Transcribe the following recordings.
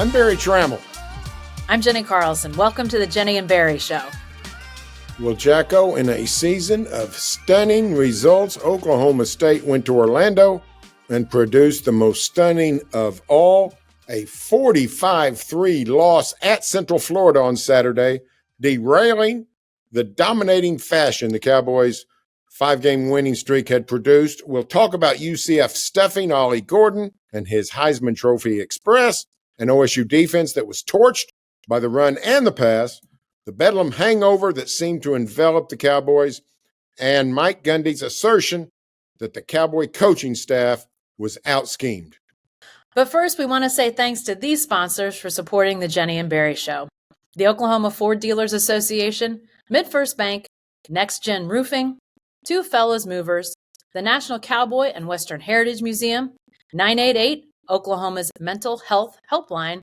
I'm Barry Trammell. I'm Jenni Carlson. Welcome to the Jenni and Berry Show. Well, Jacko, in a season of stunning results, Oklahoma State went to Orlando and produced the most stunning of all, a 45-3 loss at Central Florida on Saturday, derailing the dominating fashion the Cowboys' 5-game winning streak had produced. We'll talk about UCF stuffing Ollie Gordon and his Heisman Trophy Express, an OSU defense that was torched by the run and the pass, the Bedlam hangover that seemed to envelop the Cowboys, and Mike Gundy's assertion that the Cowboy coaching staff was out-schemed. But first, we want to say thanks to these sponsors for supporting the Jenni and Berry Show. The Oklahoma Ford Dealers Association, MidFirst Bank, Next Gen Roofing, Two Fellas Movers, the National Cowboy and Western Heritage Museum, 988, Oklahoma's Mental Health Helpline.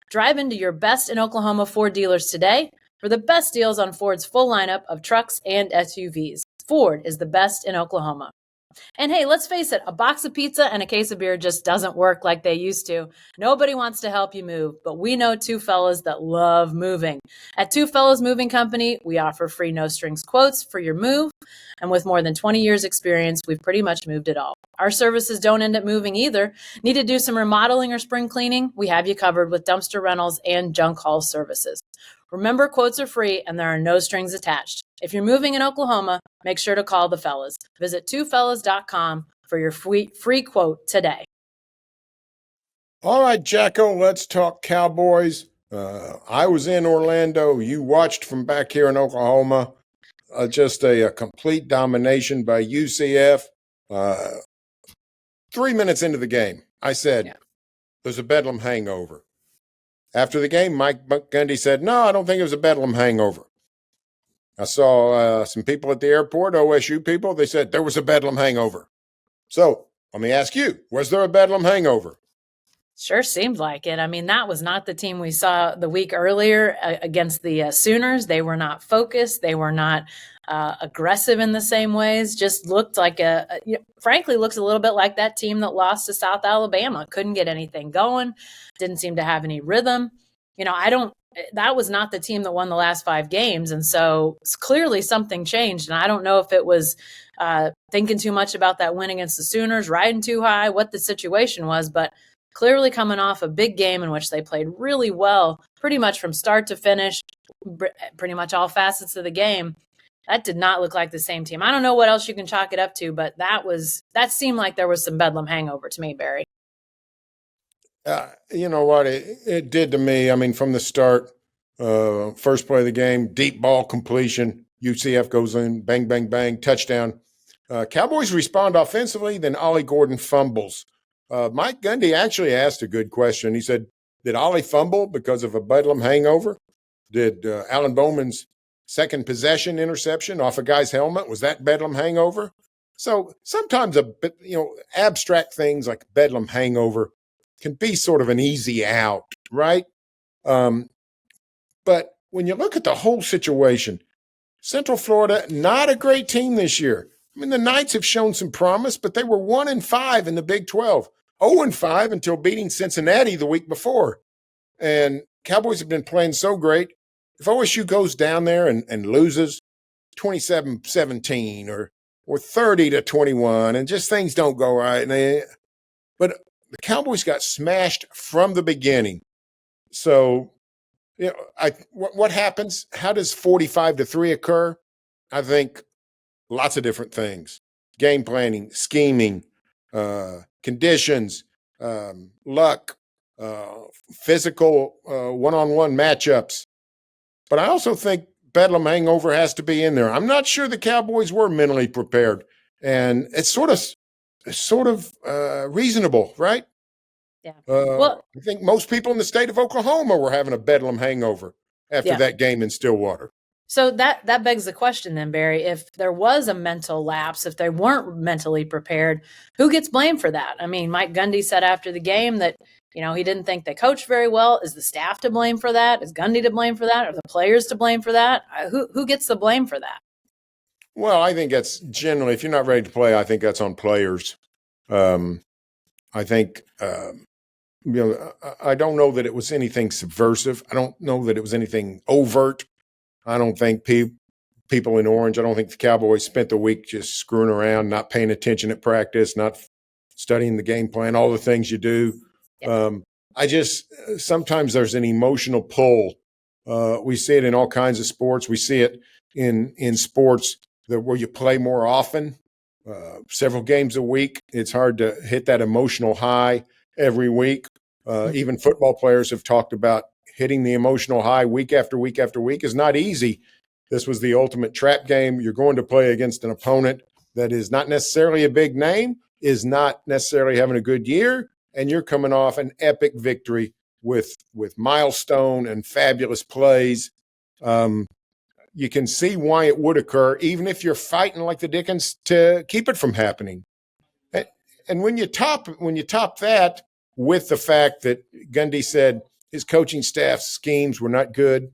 Drive into your best in Oklahoma Ford dealers today for the best deals on Ford's full lineup of trucks and SUVs. Ford is the best in Oklahoma. And hey, let's face it, a box of pizza and a case of beer just doesn't work like they used to. Nobody wants to help you move, but we know two fellas that love moving. At Two Fellas Moving Company, we offer free no-strings quotes for your move. And with more than 20 years experience, we've pretty much moved it all. Our services don't end up moving either. Need to do some remodeling or spring cleaning? We have you covered with dumpster rentals and junk haul services. Remember, quotes are free and there are no strings attached. If you're moving in Oklahoma, make sure to call the fellas. Visit twofellas.com for your free quote today. All right, Jacko, let's talk Cowboys. I was in Orlando. You watched from back here in Oklahoma. Just a complete domination by UCF. 3 minutes into the game, I said, There's a Bedlam hangover. After the game, Mike Gundy said, no, I don't think it was a Bedlam hangover. I saw some people at the airport, OSU people, they said there was a Bedlam hangover. So let me ask you, was there a Bedlam hangover? Sure seemed like it. I mean, that was not the team we saw the week earlier against the Sooners. They were not focused. They were not aggressive in the same ways. Just looked like frankly, looks a little bit like that team that lost to South Alabama. Couldn't get anything going. Didn't seem to have any rhythm. That was not the team that won the last 5 games. And so clearly something changed. And I don't know if it was thinking too much about that win against the Sooners, riding too high, what the situation was, but clearly coming off a big game in which they played really well, pretty much from start to finish, pretty much all facets of the game. That did not look like the same team. I don't know what else you can chalk it up to, but that seemed like there was some Bedlam hangover to me, Barry. You know what it did to me? I mean, from the start, first play of the game, deep ball completion, UCF goes in, bang, bang, bang, touchdown. Cowboys respond offensively, then Ollie Gordon fumbles. Mike Gundy actually asked a good question. He said, did Ollie fumble because of a Bedlam hangover? Did Alan Bowman's second possession interception off a guy's helmet, was that Bedlam hangover? So sometimes abstract things like Bedlam hangover can be sort of an easy out, right? But when you look at the whole situation, Central Florida, not a great team this year. I mean, the Knights have shown some promise, but they were 1-5 in the Big 12, 0-5 until beating Cincinnati the week before. And Cowboys have been playing so great. If OSU goes down there and loses 27-17 or 30-21 and just things don't go right, but the Cowboys got smashed from the beginning. So, what happens? How does 45-3 occur? I think lots of different things: game planning, scheming, conditions, luck, physical one-on-one matchups. But I also think Bedlam hangover has to be in there. I'm not sure the Cowboys were mentally prepared, and it's sort of reasonable, right? Yeah. I think most people in the state of Oklahoma were having a Bedlam hangover after that game in Stillwater. So that begs the question then, Barry, if there was a mental lapse, if they weren't mentally prepared, who gets blamed for that? I mean, Mike Gundy said after the game that, he didn't think they coached very well. Is the staff to blame for that? Is Gundy to blame for that? Are the players to blame for that? Who gets the blame for that? Well, I think that's generally, if you're not ready to play, I think that's on players. I think, I don't know that it was anything subversive. I don't know that it was anything overt. I don't think people in orange, I don't think the Cowboys spent the week just screwing around, not paying attention at practice, not studying the game plan, all the things you do. Yeah. Sometimes there's an emotional pull. We see it in all kinds of sports. We see it in sports where you play more often, several games a week. It's hard to hit that emotional high every week. Even football players have talked about hitting the emotional high week after week after week is not easy. This was the ultimate trap game. You're going to play against an opponent that is not necessarily a big name, is not necessarily having a good year, and you're coming off an epic victory with milestone and fabulous plays. You can see why it would occur, even if you're fighting like the dickens to keep it from happening. And when you top that with the fact that Gundy said his coaching staff's schemes were not good,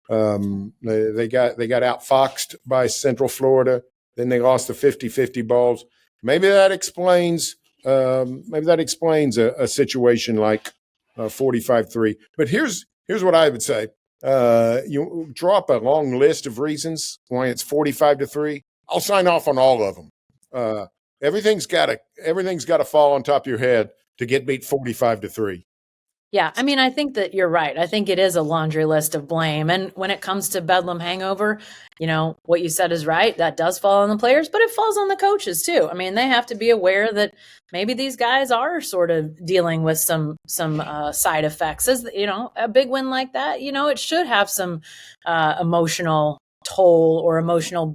they got outfoxed by Central Florida. Then they lost the 50-50 balls. Maybe that explains a situation like 45-3. But here's what I would say. You draw up a long list of reasons why it's 45-3. I'll sign off on all of them. Everything's got to fall on top of your head to get beat 45-3. Yeah, I mean, I think that you're right. I think it is a laundry list of blame. And when it comes to Bedlam hangover, what you said is right. That does fall on the players, but it falls on the coaches too. I mean, they have to be aware that maybe these guys are sort of dealing with some side effects. As a big win like that, it should have some emotional toll or emotional,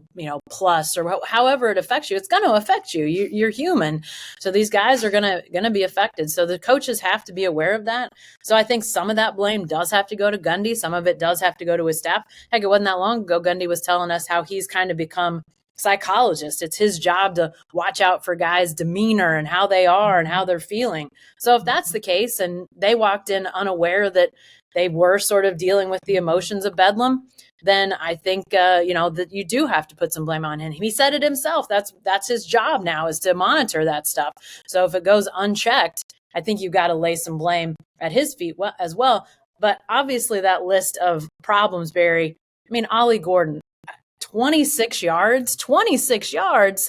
plus, or however it affects you. It's going to affect you. You're human. So these guys are going to be affected. So the coaches have to be aware of that. So I think some of that blame does have to go to Gundy. Some of it does have to go to his staff. Heck, it wasn't that long ago. Gundy was telling us how he's kind of become psychologist. It's his job to watch out for guys' demeanor and how they are and how they're feeling. So if that's the case and they walked in unaware that they were sort of dealing with the emotions of Bedlam, then I think, that you do have to put some blame on him. He said it himself. That's his job now, is to monitor that stuff. So if it goes unchecked, I think you've got to lay some blame at his feet as well. But obviously that list of problems, Barry, I mean, Ollie Gordon, 26 yards.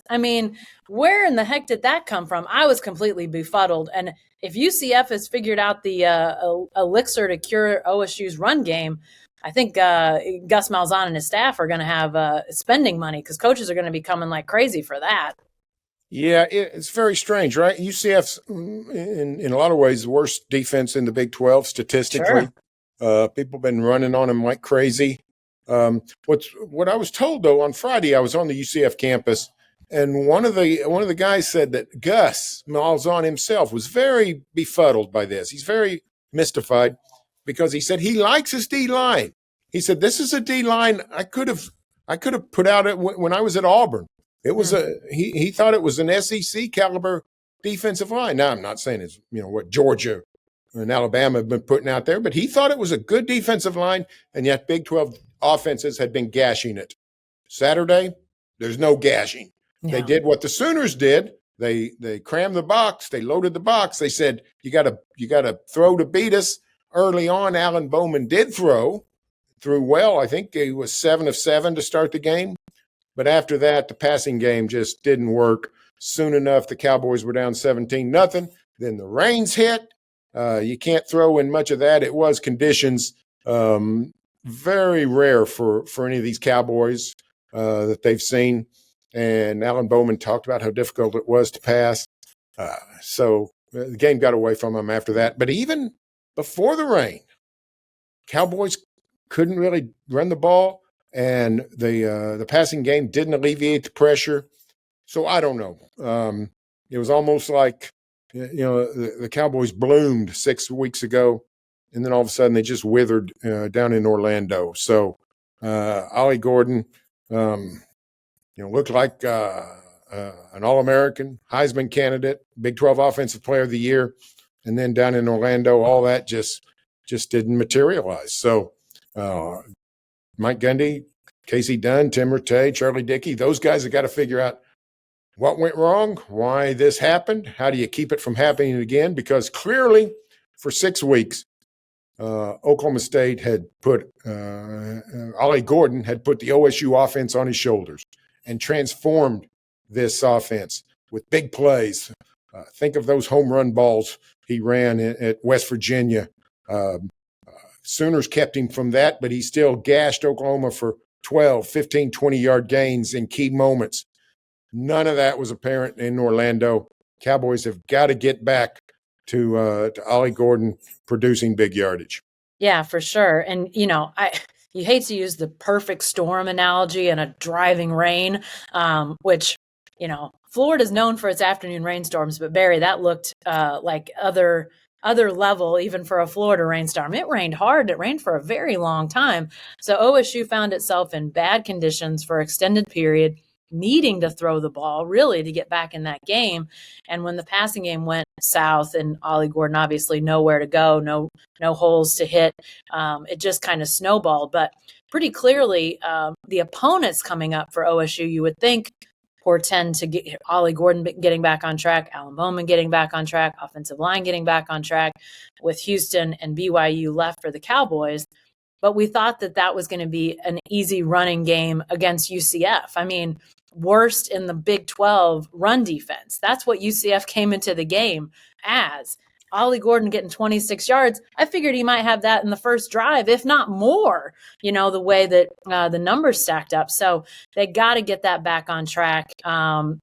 I mean, where in the heck did that come from? I was completely befuddled. And if UCF has figured out the elixir to cure OSU's run game, I think Gus Malzahn and his staff are going to have spending money because coaches are going to be coming like crazy for that. Yeah, it's very strange, right? UCF's in a lot of ways the worst defense in the Big 12 statistically. Sure. People have been running on them like crazy. What I was told though on Friday, I was on the UCF campus, and one of the guys said that Gus Malzahn himself was very befuddled by this. He's very mystified because he said he likes his D line. He said this is a D line I could have put out when I was at Auburn. It was he thought it was an SEC caliber defensive line. Now I'm not saying it's what Georgia and Alabama have been putting out there, but he thought it was a good defensive line, and yet Big 12 offenses had been gashing it. Saturday, there's no gashing. Yeah. They did what the Sooners did. They crammed the box. They loaded the box. They said, you got to throw to beat us. Early on, Alan Bowman did threw well. I think he was 7 of 7 to start the game. But after that, the passing game just didn't work. Soon enough, the Cowboys were down 17-0. Then the rains hit. You can't throw in much of that. It was conditions very rare for any of these Cowboys that they've seen. And Alan Bowman talked about how difficult it was to pass. So the game got away from him after that. But even before the rain, Cowboys couldn't really run the ball, and the passing game didn't alleviate the pressure. So I don't know. It was almost like the Cowboys bloomed 6 weeks ago, and then all of a sudden they just withered down in Orlando. So Ollie Gordon, looked like an All-American, Heisman candidate, Big 12 Offensive Player of the Year, and then down in Orlando, all that just didn't materialize. So Mike Gundy, Casey Dunn, Tim Rattay, Charlie Dickey, those guys have got to figure out what went wrong, why this happened, how do you keep it from happening again? Because clearly for 6 weeks, Oklahoma State had put Ollie Gordon had put the OSU offense on his shoulders and transformed this offense with big plays. Think of those home run balls he ran at West Virginia. Sooners kept him from that, but he still gashed Oklahoma for 12, 15, 20-yard gains in key moments. None of that was apparent in Orlando. Cowboys have got to get back to Ollie Gordon producing big yardage. Yeah, for sure. And, you hate to use the perfect storm analogy and a driving rain, which, Florida's known for its afternoon rainstorms, but Barry, that looked like other level, even for a Florida rainstorm. It rained hard. It rained for a very long time. So OSU found itself in bad conditions for extended period, needing to throw the ball really to get back in that game. And when the passing game went south and Ollie Gordon obviously nowhere to go, no holes to hit, it just kind of snowballed. But pretty clearly, the opponents coming up for OSU, you would think, portend to get Ollie Gordon getting back on track, Alan Bowman getting back on track, offensive line getting back on track, with Houston and BYU left for the Cowboys. But we thought that was going to be an easy running game against UCF. I mean, worst in the Big 12 run defense. That's what UCF came into the game as. Ollie Gordon getting 26 yards. I figured he might have that in the first drive, if not more, the way that the numbers stacked up. So they got to get that back on track. I'm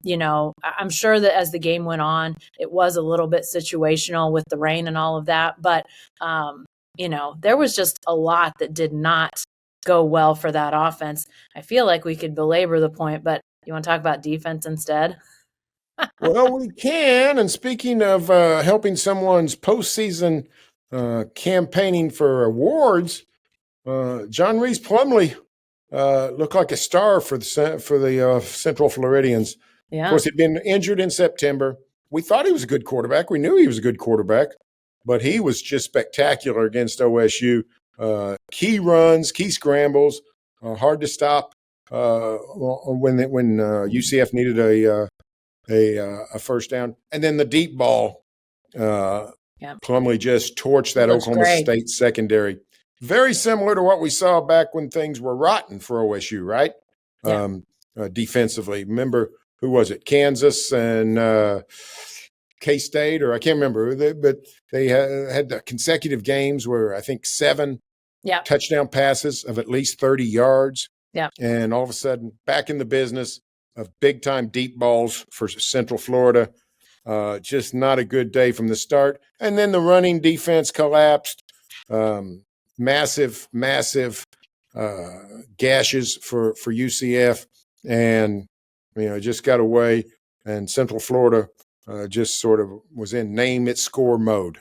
sure that as the game went on, it was a little bit situational with the rain and all of that. But, there was just a lot that did not go well for that offense. I feel like we could belabor the point, but you want to talk about defense instead? Well, we can. And speaking of helping someone's postseason campaigning for awards, John Reese Plumlee looked like a star for the Central Floridians. Yeah. Of course, he'd been injured in September. We thought he was a good quarterback. We knew he was a good quarterback, but he was just spectacular against OSU. Key runs, key scrambles, hard to stop when UCF needed a first down. And then the deep ball, Plumlee just torched that Oklahoma State secondary. Very similar to what we saw back when things were rotten for OSU, right? Yeah. Defensively. Remember, who was it? Kansas and K-State, or I can't remember. But they had the consecutive games where I think 7 touchdown passes of at least 30 yards. Yeah. And all of a sudden, back in the business of big-time deep balls for Central Florida. Just not a good day from the start. And then the running defense collapsed. Massive gashes for UCF. And, just got away. And Central Florida just sort of was in name-it-score mode.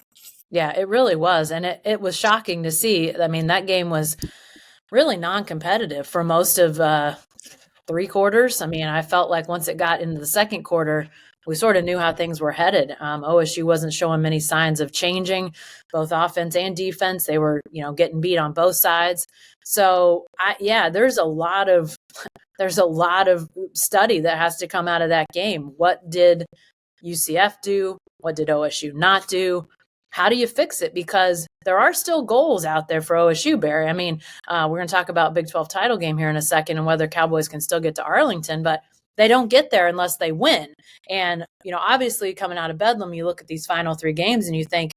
Yeah, it really was. And it was shocking to see. I mean, that game was really non-competitive for most of 3 quarters. I mean, I felt like once it got into the second quarter, we sort of knew how things were headed. OSU wasn't showing many signs of changing, both offense and defense. They were, getting beat on both sides. So, there's a lot of study that has to come out of that game. What did UCF do? What did OSU not do? How do you fix it? Because there are still goals out there for OSU, Barry. I mean, we're going to talk about Big 12 title game here in a second and whether Cowboys can still get to Arlington, but they don't get there unless they win. And, obviously coming out of Bedlam, you look at these final 3 games and you think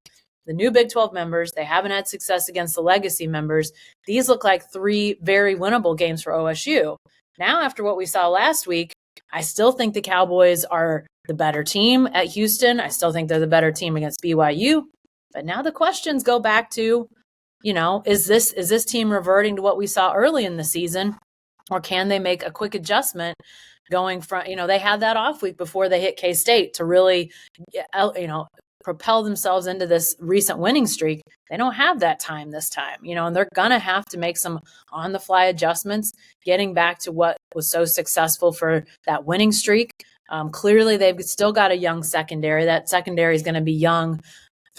the new Big 12 members, they haven't had success against the legacy members. These look like 3 very winnable games for OSU. Now, after what we saw last week, I still think the Cowboys are the better team at Houston. I still think they're the better team against BYU. But now the questions go back to, is this team reverting to what we saw early in the season, or can they make a quick adjustment going from, they had that off week before they hit K-State to really, propel themselves into this recent winning streak. They don't have that time this time, and they're going to have to make some on-the-fly adjustments, getting back to what was so successful for that winning streak. Clearly, they've still got a young secondary. That secondary is going to be young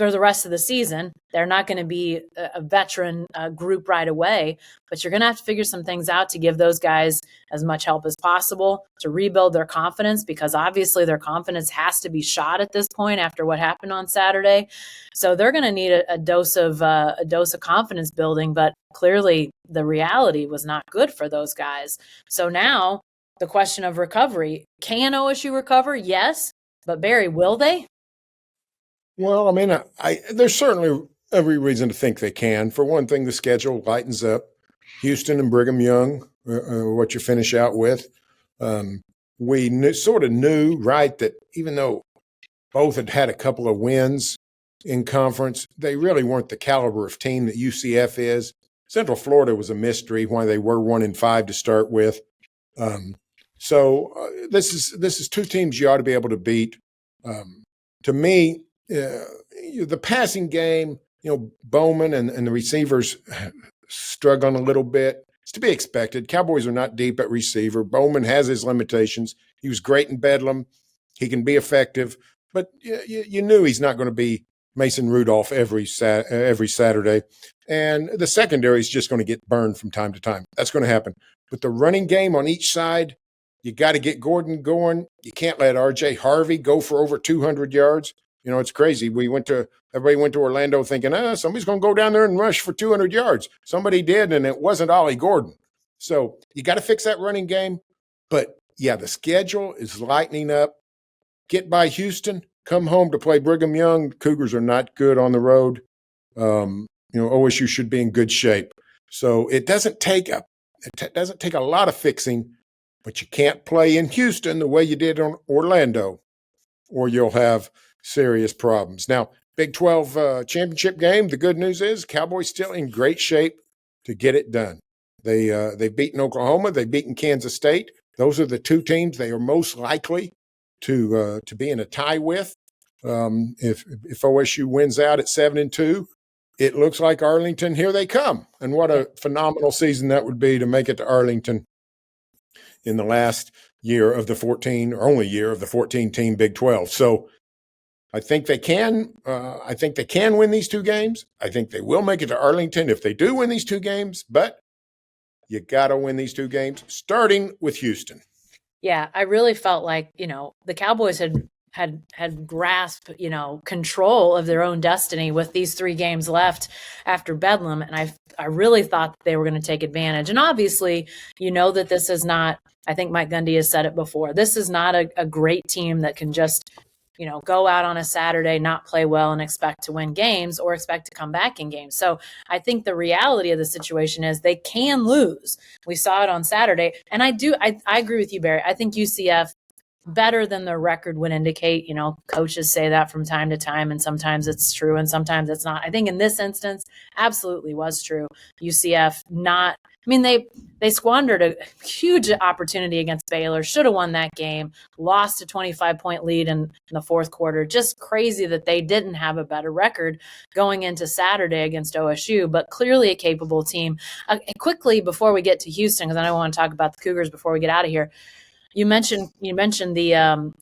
for the rest of the season. They're not going to be a veteran group right away, but you're going to have to figure some things out to give those guys as much help as possible to rebuild their confidence, because obviously their confidence has to be shot at this point after what happened on Saturday. So they're going to need a dose of confidence building, but clearly the reality was not good for those guys. So now the question of recovery, can OSU recover? Yes, but Barry, will they? Well, I mean, there's certainly every reason to think they can. For one thing, the schedule lightens up. Houston and Brigham Young, what you finish out with. We sort of knew, right, that even though both had a couple of wins in conference, they really weren't the caliber of team that UCF is. Central Florida was a mystery why they were 1-5 to start with. So this is two teams you ought to be able to beat. To me, the passing game, Bowman and the receivers struggling a little bit. It's to be expected. Cowboys are not deep at receiver. Bowman has his limitations. He was great in Bedlam. He can be effective, but you knew he's not going to be Mason Rudolph every Saturday. And the secondary is just going to get burned from time to time. That's going to happen. But the running game on each side, you got to get Gordon going. You can't let R.J. Harvey go for over 200 yards. It's crazy. Everybody went to Orlando thinking, somebody's going to go down there and rush for 200 yards. Somebody did, and it wasn't Ollie Gordon. So you got to fix that running game. But, yeah, the schedule is lightening up. Get by Houston, come home to play Brigham Young. Cougars are not good on the road. OSU should be in good shape. So it doesn't take a lot of fixing, but you can't play in Houston the way you did on Orlando, or you'll have serious problems. Now, Big 12 championship game, the good news is Cowboys still in great shape to get it done. They've beaten Oklahoma. They've beaten Kansas State. Those are the two teams they are most likely to be in a tie with. If OSU wins out at 7-2, it looks like Arlington, here they come. And what a phenomenal season that would be to make it to Arlington in the last year of the 14, or only year of the 14-team Big 12. So I think they can. I think they can win these two games. I think they will make it to Arlington if they do win these two games. But you got to win these two games, starting with Houston. Yeah, I really felt like the Cowboys had grasped control of their own destiny with these 3 games left after Bedlam, and I really thought that they were going to take advantage. And obviously, that this is not. I think Mike Gundy has said it before. This is not a great team that can just go out on a Saturday, not play well, and expect to win games or expect to come back in games. So I think the reality of the situation is they can lose. We saw it on Saturday. And I agree with you, Barry. I think UCF, better than their record would indicate. Coaches say that from time to time, and sometimes it's true and sometimes it's not. I think in this instance, absolutely was true. UCF not. They squandered a huge opportunity against Baylor, should have won that game, lost a 25-point lead in the fourth quarter. Just crazy that they didn't have a better record going into Saturday against OSU, but clearly a capable team. Quickly, before we get to Houston, because I don't want to talk about the Cougars before we get out of here, you mentioned the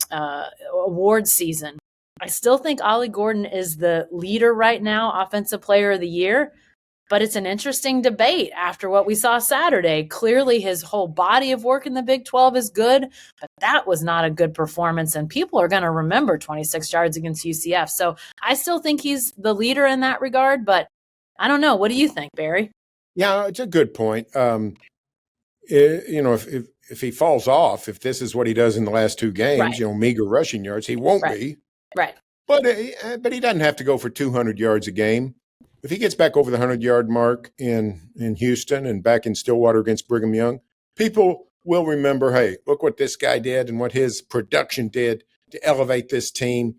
award season. I still think Ollie Gordon is the leader right now, Offensive Player of the Year. But it's an interesting debate after what we saw Saturday. Clearly, his whole body of work in the Big 12 is good, but that was not a good performance, and people are going to remember 26 yards against UCF. So I still think he's the leader in that regard, but I don't know. What do you think, Barry? Yeah, it's a good point. If he falls off, if this is what he does in the last 2 games, Right. Meager rushing yards, he won't be. Right. But he doesn't have to go for 200 yards a game. If he gets back over the 100-yard mark in Houston and back in Stillwater against Brigham Young, people will remember, hey, look what this guy did and what his production did to elevate this team.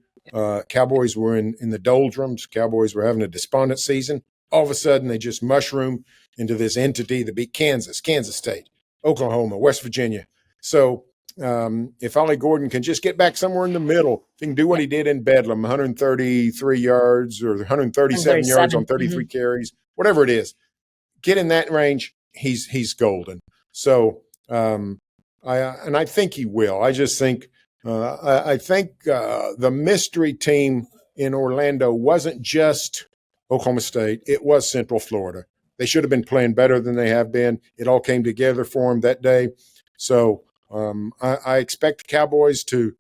Cowboys were in the doldrums. Cowboys were having a despondent season. All of a sudden, they just mushroom into this entity that beat Kansas State, Oklahoma, West Virginia. So if Ollie Gordon can just get back somewhere in the middle, if he can do what he did in Bedlam, 133 yards or 137 yards on 33 carries, whatever it is, get in that range, he's golden. So I think he will. I just think I think the mystery team in Orlando wasn't just Oklahoma State. It was Central Florida. They should have been playing better than they have been. It all came together for them that day. So I expect the Cowboys to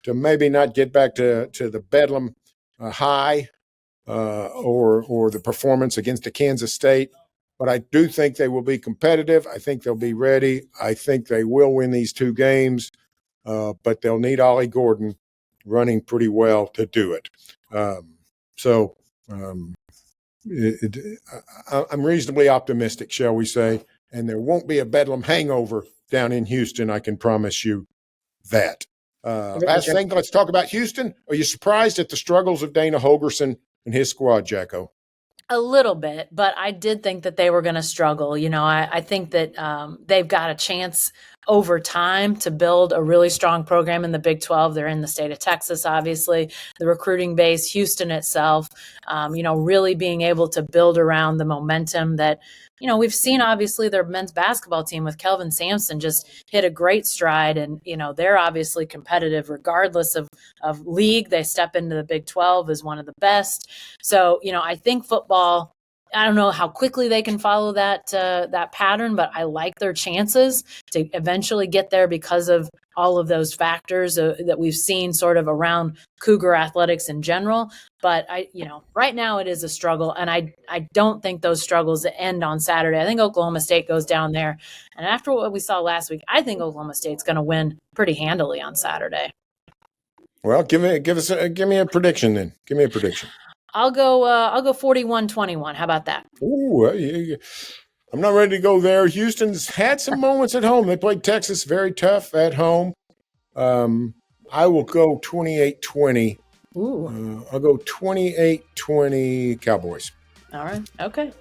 maybe not get back to the Bedlam high or the performance against the Kansas State. But I do think they will be competitive. I think they'll be ready. I think they will win these two games, but they'll need Ollie Gordon running pretty well to do it. I'm reasonably optimistic, shall we say, and there won't be a Bedlam hangover down in Houston. I can promise you that. Last thing, let's talk about Houston. Are you surprised at the struggles of Dana Holgorsen and his squad, Jacko? A little bit, but I did think that they were going to struggle. I think that they've got a chance over time to build a really strong program in the Big 12. They're in the state of Texas, obviously, the recruiting base, Houston itself, really being able to build around the momentum that, we've seen. Obviously their men's basketball team with Kelvin Sampson just hit a great stride, and, they're obviously competitive regardless of league. They step into the Big 12 as one of the best. So, I think football, I don't know how quickly they can follow that pattern, but I like their chances to eventually get there because of all of those factors that we've seen sort of around Cougar athletics in general. But right now it is a struggle, and I don't think those struggles end on Saturday. I think Oklahoma State goes down there, and after what we saw last week, I think Oklahoma State's going to win pretty handily on Saturday. Well, give me a prediction then. Give me a prediction. I'll go 41-21. How about that? Ooh, I'm not ready to go there. Houston's had some moments at home. They played Texas very tough at home. I will go 28-20. Ooh. I'll go 28-20 Cowboys. All right. Okay.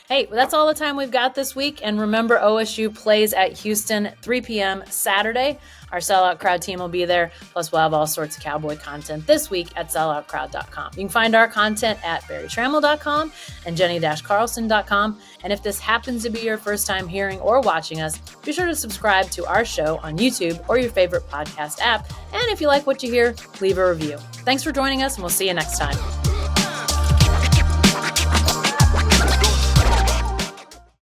Hey, that's all the time we've got this week. And remember, OSU plays at Houston 3 p.m. Saturday. Our Sellout Crowd team will be there. Plus, we'll have all sorts of Cowboy content this week at selloutcrowd.com. You can find our content at barrytrammell.com and jenny-carlson.com. And if this happens to be your first time hearing or watching us, be sure to subscribe to our show on YouTube or your favorite podcast app. And if you like what you hear, leave a review. Thanks for joining us, and we'll see you next time.